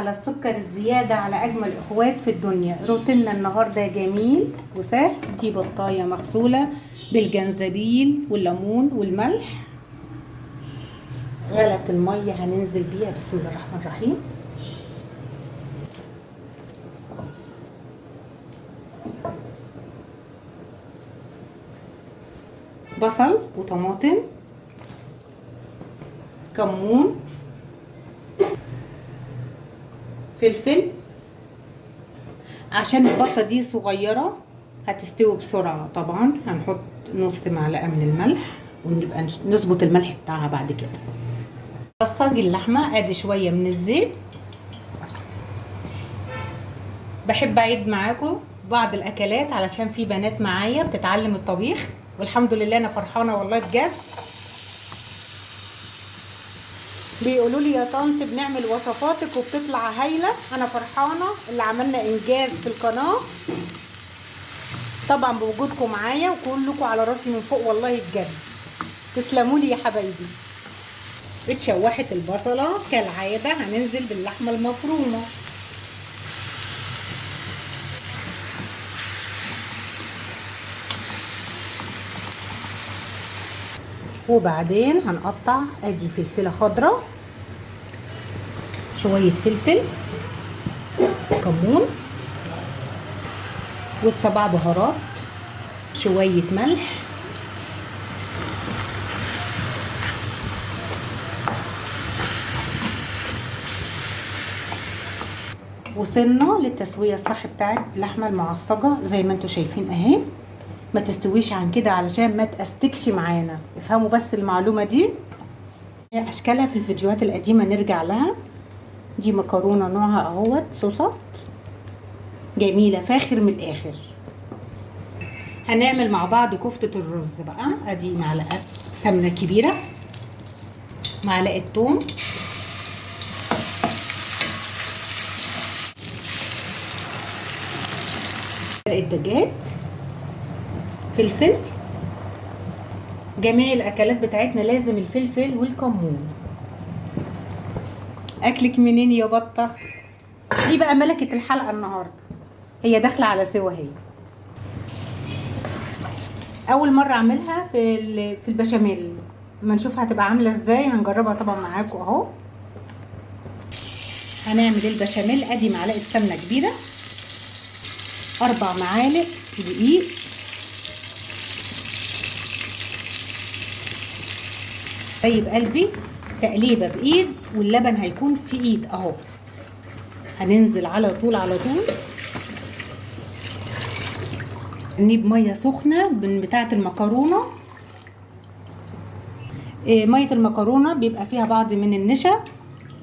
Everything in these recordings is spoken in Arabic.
على السكر الزيادة على أجمل إخوات في الدنيا. روتيننا النهاردة جميل وسهل. دي بطاية مغسولة بالجنزبيل والليمون والملح. غلت المية هننزل بيها. بسم الله الرحمن الرحيم. بصل وطماطم، كمون، فلفل. عشان البطه دي صغيره هتستوي بسرعه طبعا هنحط نص معلقه من الملح ونبقى نظبط الملح بتاعها بعد كده. بصاج اللحمه ادي شويه من الزيت. بحب اعيد معاكم بعض الاكلات علشان في بنات معايا بتتعلم الطبيخ، والحمد لله انا فرحانه والله بجد. بيقولوا لي يا طنط بنعمل وصفاتك وبتطلع هايله. انا فرحانه اللي عملنا انجاز في القناه طبعا بوجودكم معايا، وكلكم على راسي من فوق والله بجد. تسلموا لي يا حبايبي. اتشوحت البصله كالعاده هننزل باللحمه المفرومه. وبعدين هنقطع ادي فلفله خضراء، شويه فلفل، كمون، والسبع بهارات، شويه ملح، وصلنا للتسويه الصح بتاعت اللحمه المعصجه زي ما انتم شايفين اهي. ما تستويش عن كده علشان ما تأستكش معانا. افهموا بس المعلومه دي. اشكالها في الفيديوهات القديمه نرجع لها. دي مكرونه نوعها اهوت صوصات جميله فاخر من الاخر. هنعمل مع بعض كفته الرز بقى. ادي معلقه سمنه كبيره، معلقه ثوم، مرقه دجاج، فلفل. جميع الاكلات بتاعتنا لازم الفلفل والكمون. اكلك منين يا بطه؟ دي بقى ملكه الحلقه النهارده، هي داخله على سوا. هي اول مره اعملها في البشاميل. اما نشوف هتبقى عامله ازاي هنجربها طبعا معاكم اهو. هنعمل البشاميل. ادي معلقه سمنه كبيره، 4 معالق دقيق، طيب قلبي تقليبه بايد واللبن هيكون في ايد اهو. هننزل على طول نجيب ميه سخنه من بتاعه المكرونه. ميه المكرونه بيبقى فيها بعض من النشا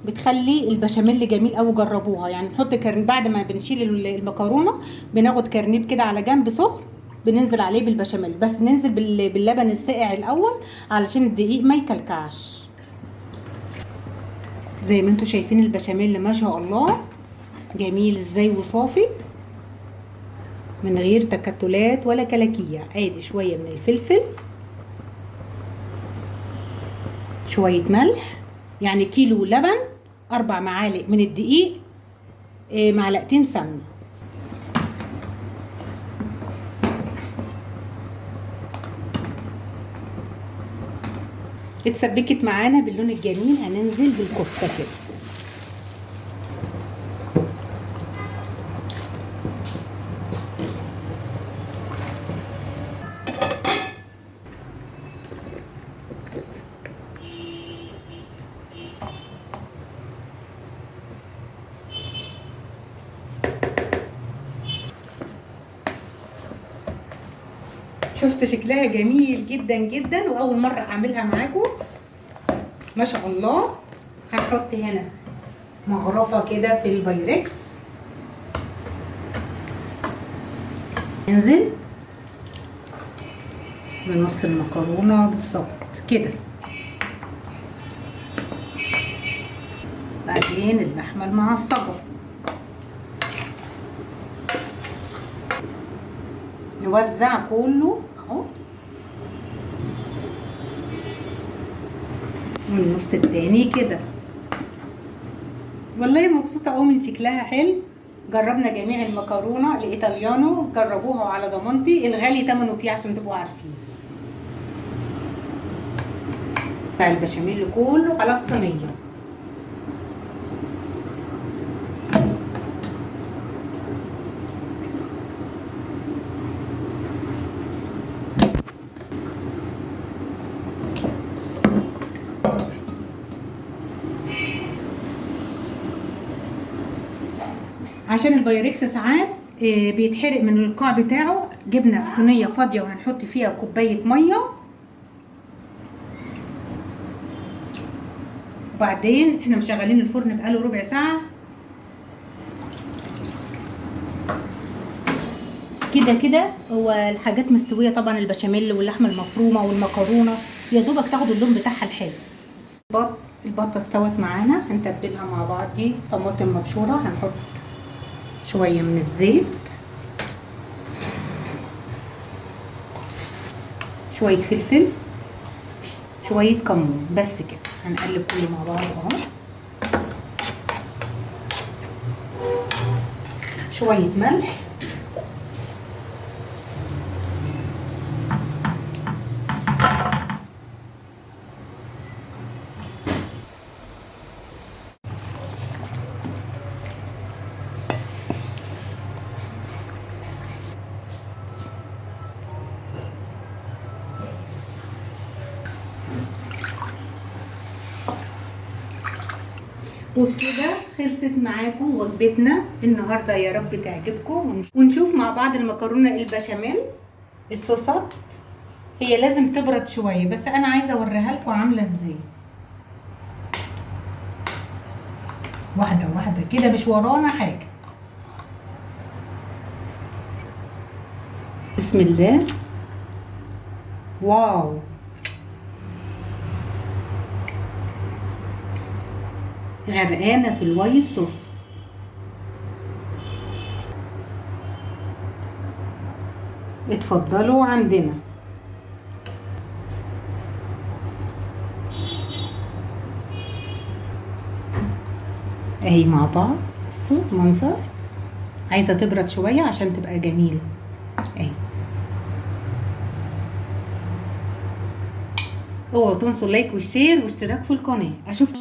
بتخلي البشاميل جميل قوي. جربوها يعني. نحط بعد ما بنشيل المكرونه بناخد كرنيب كده على جنب سخن بننزل عليه بالبشاميل، بس ننزل باللبن الساقع الاول علشان الدقيق ما يكلكعش. زي ما انتم شايفين البشاميل ما شاء الله جميل ازاي وصافي من غير تكتلات ولا كلاكيع. ادي شويه من الفلفل، شويه ملح، يعني كيلو لبن، 4 معالق من الدقيق، معلقتين سمنه. اتسبكت معانا باللون الجميل. هننزل بالكفته كده. شفت شكلها جميل جدا جدا واول مره اعملها معاكم ما شاء الله. هنحط هنا مغرفه كده في البايركس. ننزل بنص المكرونه بالظبط كده. بعدين اللحمه المعصجه نوزع كله اهو. والنص التاني كده. والله مبسوطة قوي من شكلها حلو. جربنا جميع المكرونة الإيطاليانو، جربوها على ضمانتي، الغالي تمنه فيه عشان تبقوا عارفين. بتاع البشاميل كله على الصينية. عشان البايركس ساعات بيتحرق من القاع بتاعه. جبنا صينية فاضية وهنحط فيها كوباية مية، وبعدين احنا مشغلين الفرن بقاله ربع ساعة كده كده. هو الحاجات مستوية طبعا، البشاميل واللحمة المفرومة والمكرونة يا دوبك تاخد اللون بتاعها الحلو. البطة استوت معانا، هنتبلها مع بعض. دي طماطم مبشورة، هنحط شوية من الزيت، شوية فلفل، شوية كمون، بس كده. هنقلب كله مع بعض اهو. شوية ملح، وبكده خلصت معاكم وجبتنا النهارده. يا رب تعجبكم، ونشوف مع بعض المكرونه البشاميل. الصوصات هي لازم تبرد شويه، بس انا عايزه اوريها لكم عامله ازاي. واحده واحده كده، مش ورانا حاجه. بسم الله. واو، غرقانه في الوايت صوص. اتفضلوا عندنا. اهي مع بعض. بصوا منظر. عايزه تبرد شويه عشان تبقى جميله. اهي. اوعوا تنسوا اللايك والشير واشتراك في القناه. اشوف